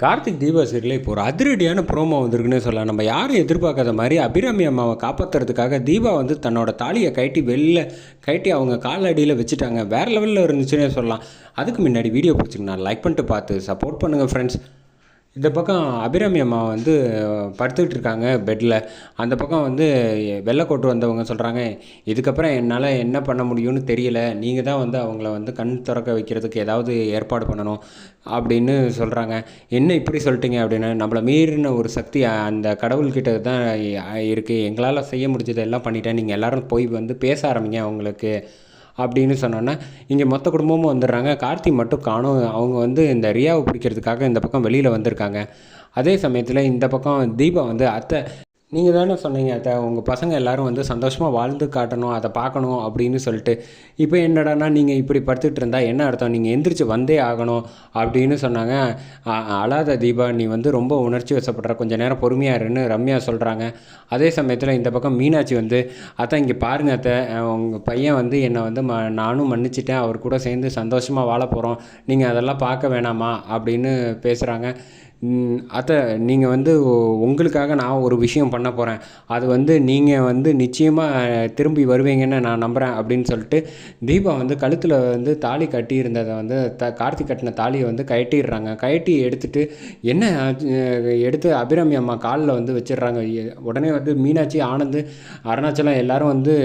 கார்த்திக் தீபா சீரியலில் இப்போ ஒரு அதிரடியான ப்ரோமோ வந்திருக்குன்னே சொல்லலாம். நம்ம யாரும் எதிர்பார்க்காத மாதிரி அபிராமி அம்மாவை காப்பாற்றுறதுக்காக தீபா வந்து தன்னோட தாலியை கட்டி அவங்க கால் அடியில் வச்சுட்டாங்க. வேறு லெவலில் இருந்துச்சுன்னே சொல்லலாம். அதுக்கு முன்னாடி வீடியோ பிடிச்சிங்கன்னா லைக் பண்ணிட்டு பார்த்து சப்போர்ட் பண்ணுங்கள் ஃப்ரெண்ட்ஸ். இந்த பக்கம் அபிராமி அம்மா வந்து படுத்துக்கிட்டு இருக்காங்க பெட்டில். அந்த பக்கம் வந்து வெள்ளைக்கோட்டு வந்தவங்க சொல்கிறாங்க, இதுக்கப்புறம் என்னால் என்ன பண்ண முடியும்னு தெரியல, நீங்கள் தான் வந்து அவங்கள வந்து கண் திறக்க வைக்கிறதுக்கு ஏதாவது ஏற்பாடு பண்ணணும் அப்படின்னு சொல்கிறாங்க. என்ன இப்படி சொல்லிட்டீங்க அப்படின்னு, நம்மளை மீறின ஒரு சக்தி அந்த கடவுள்கிட்ட தான் இருக்குது, எங்களால் செய்ய முடிஞ்சது எல்லாம் பண்ணிட்டேன், நீங்கள் எல்லோரும் போய் வந்து பேச ஆரம்பிங்க அவங்களுக்கு அப்படின்னு சொன்னோன்னா இங்கே மொத்த குடும்பமும் வந்துடுறாங்க. கார்த்தி மட்டும் காணும். அவங்க வந்து இந்த ரியாவை பிடிக்கிறதுக்காக இந்த பக்கம் வெளியில் வந்திருக்காங்க. அதே சமயத்தில் இந்த பக்கம் தீபா வந்து அத்தை, நீங்கள் தானே சொன்னீங்க அத்தை உங்கள் பசங்க எல்லோரும் வந்து சந்தோஷமாக வாழ்ந்து காட்டணும், அதை பார்க்கணும் அப்படின்னு சொல்லிட்டு, இப்போ என்னடானா நீங்கள் இப்படி படுத்துக்கிட்டு இருந்தால் என்ன அர்த்தம், நீங்கள் எந்திரிச்சு வந்தே ஆகணும் அப்படின்னு சொன்னாங்க. அழாத தீபா, நீ வந்து ரொம்ப உணர்ச்சி வசப்படுற, கொஞ்சம் நேரம் பொறுமையாக இருன்னு ரம்யா சொல்கிறாங்க. அதே சமயத்தில் இந்த பக்கம் மீனாட்சி வந்து, அத்தை இங்கே பாருங்கள் அத்தை, உங்கள் பையன் வந்து என்னை வந்து நானும் மன்னிச்சிட்டேன், அவர் கூட சேர்ந்து சந்தோஷமாக வாழ போகிறோம், நீங்கள் அதெல்லாம் பார்க்க வேணாமா அப்படின்னு பேசுகிறாங்க. அத்தை நீங்கள் வந்து உங்களுக்காக நான் ஒரு விஷயம் பண்ண போகிறேன், அது வந்து நீங்கள் வந்து நிச்சயமாக திரும்பி வருவீங்கன்னு நான் நம்புகிறேன் அப்படின்னு சொல்லிட்டு தீபா வந்து கழுத்தில் வந்து தாலி கட்டியிருந்ததை வந்து கார்த்திக் கட்டின தாலியை வந்து கட்டிடுறாங்க. கட்டி எடுத்துகிட்டு என்ன எடுத்து அபிராமி அம்மா காலில் வந்து வச்சிடுறாங்க. உடனே வந்து மீனாட்சி, ஆனந்த், அருணாச்சலம் எல்லோரும் வந்து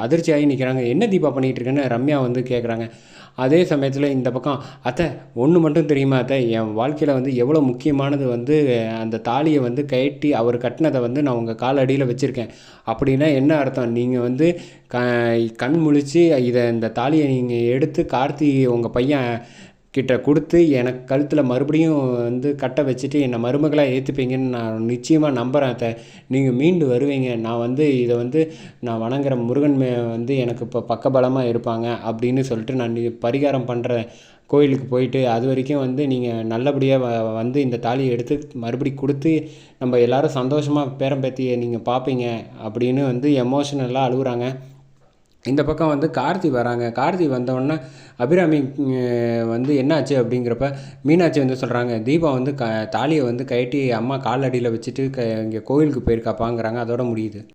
அதிர்ச்சியாகி நிற்கிறாங்க. என்ன தீபா பண்ணிகிட்டு இருக்கேன்னு ரம்யா வந்து கேட்குறாங்க. அதே சமயத்தில் இந்த பக்கம், அத்தை ஒன்று மட்டும் தெரியுமா அத்தை, என் வாழ்க்கையில் வந்து எவ்வளோ முக்கியமானது வந்து அந்த தாலியை வந்து கட்டி அவர் கட்டினதை வந்து நான் உங்கள் கால் அடியில் வச்சுருக்கேன், அப்படின்னா என்ன அர்த்தம், நீங்கள் வந்து கண் முழித்து இந்த தாலியை நீங்கள் எடுத்து கார்த்தி உங்கள் பையன் கிட்ட கொடுத்து எனக்கு கழுத்தில் மறுபடியும் வந்து கட்ட வச்சுட்டு என்னை மருமகளாக ஏற்றுப்பீங்கன்னு நான் நிச்சயமாக நம்புகிறேன் அத்தை, நீங்கள் மீண்டு வருவீங்க, நான் வந்து இதை வந்து நான் வணங்குற முருகன் வந்து எனக்கு இப்போ பக்கபலமாக இருப்பாங்க அப்படின்னு சொல்லிட்டு நான் பரிகாரம் பண்ணுறேன் கோயிலுக்கு போயிட்டு, அது வரைக்கும் வந்து நீங்கள் நல்லபடியாக வந்து இந்த தாலியை எடுத்து மறுபடி கொடுத்து நம்ம எல்லோரும் சந்தோஷமாக பேரம்பேத்தியை நீங்கள் பார்ப்பீங்க அப்படின்னு வந்து எமோஷனலாக அழுகுறாங்க. இந்த பக்கம் வந்து கார்த்தி வராங்க. கார்த்தி வந்தோடனே அபிராமி வந்து என்னாச்சு அப்படிங்கிறப்ப மீனாட்சி வந்து சொல்கிறாங்க, தீபா வந்து தாலியை வந்து கட்டி அம்மா கால் அடியில் வச்சுட்டு இங்கே கோயிலுக்கு போயிருக்காப்பாங்கிறாங்க. அதோட முடியுது.